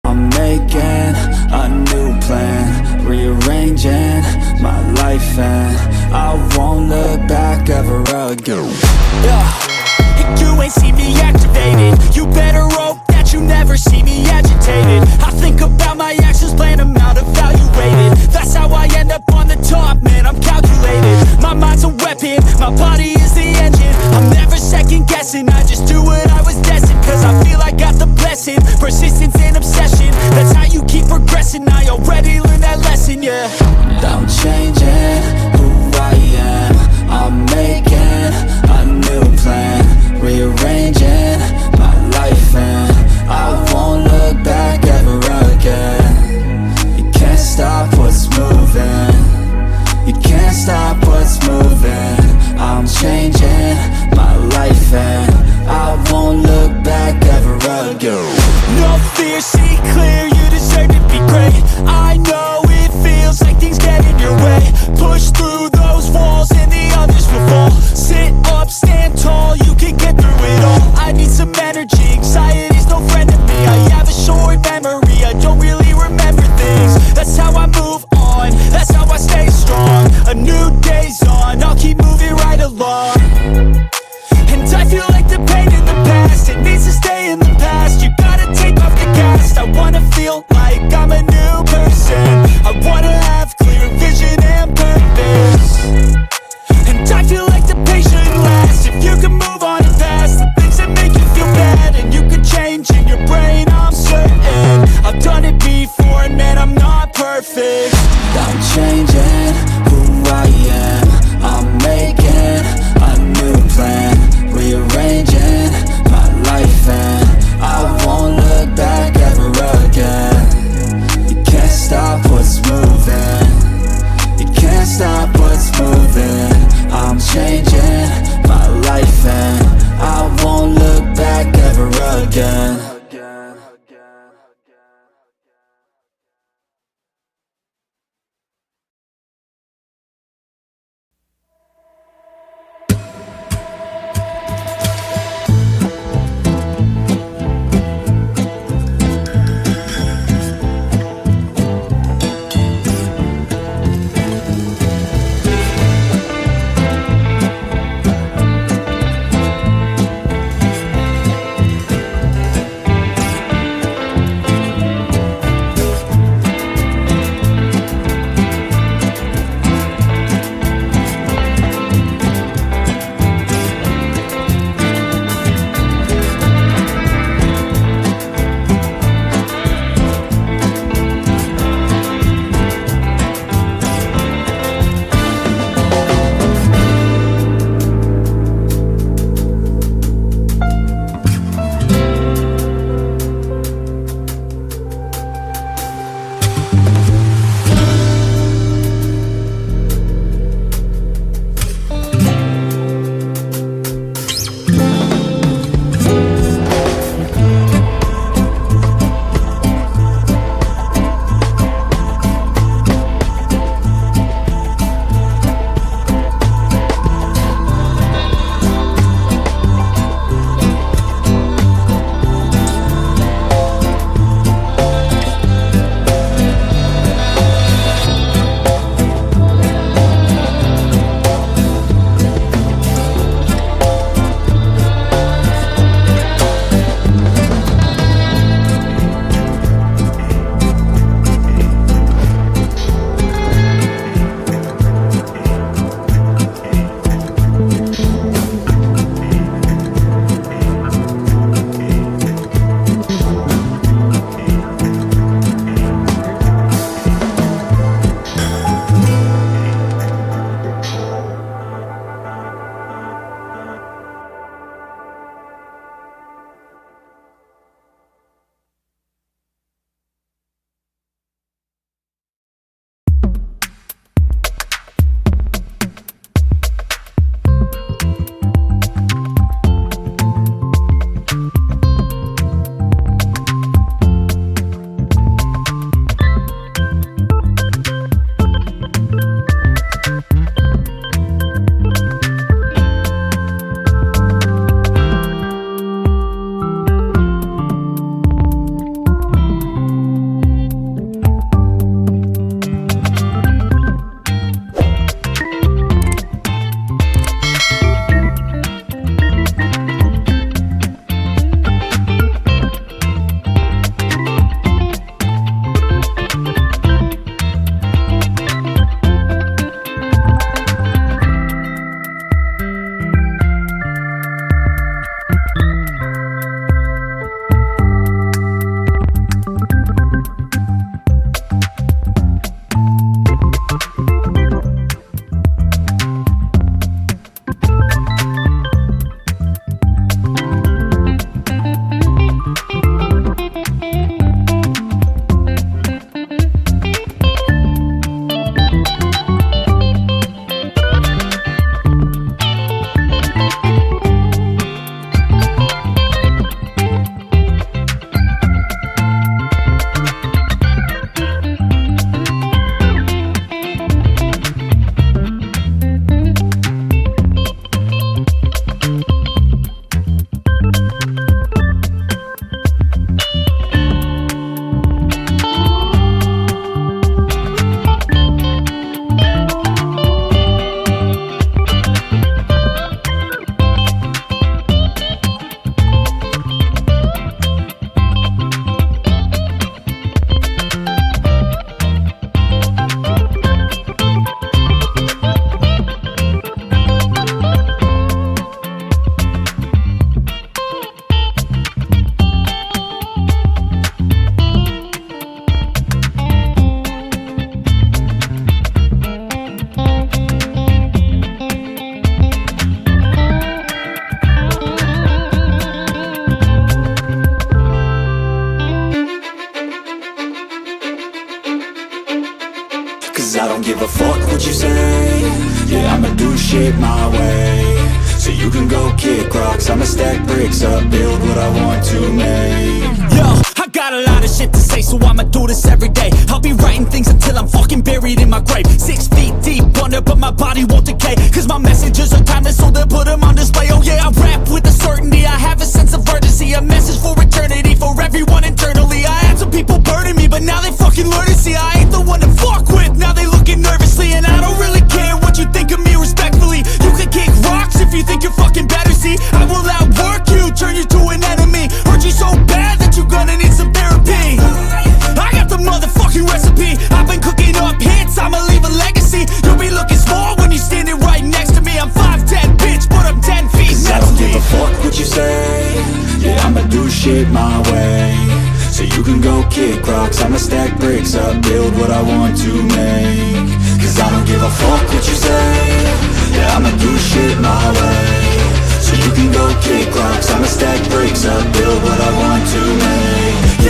I'm making a new plan, rearranging my life, and I won't look back ever again. You ain't see me activated. You better hope that you never see me agitated. I think about my actions, plan them out, evaluated. That's how I end up on the top, man, I'm calculated. My mind's a weapon, my body is the engine. I'm never second guessing, I just do what I was destined. Cause I feel I got the blessing, persistence and obsession. That's how you keep progressing, I already learned that lesson, yeah. I'm changing who I am, I'm making a new plan, rearranging my life, and I won't look back ever again. You can't stop what's moving, you can't stop what's moving. I'm changing my life, and I won't look back ever again. No fear, see clear, you deserve to be great. I know it feels like things get in your way. Push through those walls and the others will fall. Sit up, stand tall, you can get through it all. I need some energy, anxiety's no friend to me. I have a short memory, I don't really remember things. That's how I move on, that's how I stay strong. A new day's on, I'll keep moving right along. And I feel like the pain in the past, it needs to stay in the past. You gotta take off the cast, I I don't give a fuck what you say. Yeah, I'ma do shit my way. So you can go kick rocks, I'ma stack bricks up, build what I want to make. Yo, I got a lot of shit to say, so I'ma do this every day. I'll be writing things until I'm fucking buried in my grave. 6 feet deep under, but my body won't decay. Cause my messages are timeless, so they'll put them on display. Oh yeah, I rap with a certainty, I have a sense of urgency. A message for eternity, for everyone internally. I had some people burning me, but now they fucking learn to see I ain't the one to fuck with, now they looking nervously. And I don't really care what you think of me, respectfully. You can kick rocks if you think you're fucking better, see. I will outwork you, turn you to an enemy. Hurt you so bad that you're gonna need some therapy. I got the motherfucking recipe. I've been cooking up hits, I'ma leave a legacy. You'll be looking small when you're standing right next to me. I'm 5'10", bitch, but I'm 10 feet next to me. I don't give a fuck what you say. Yeah, I'ma do shit my way. So you can go kick rocks, I'ma stack bricks up, build what I want to make. Cause I don't give a fuck what you say. Yeah, I'ma do shit my way. So you can go kick rocks, I'ma stack bricks up, build what I want to make.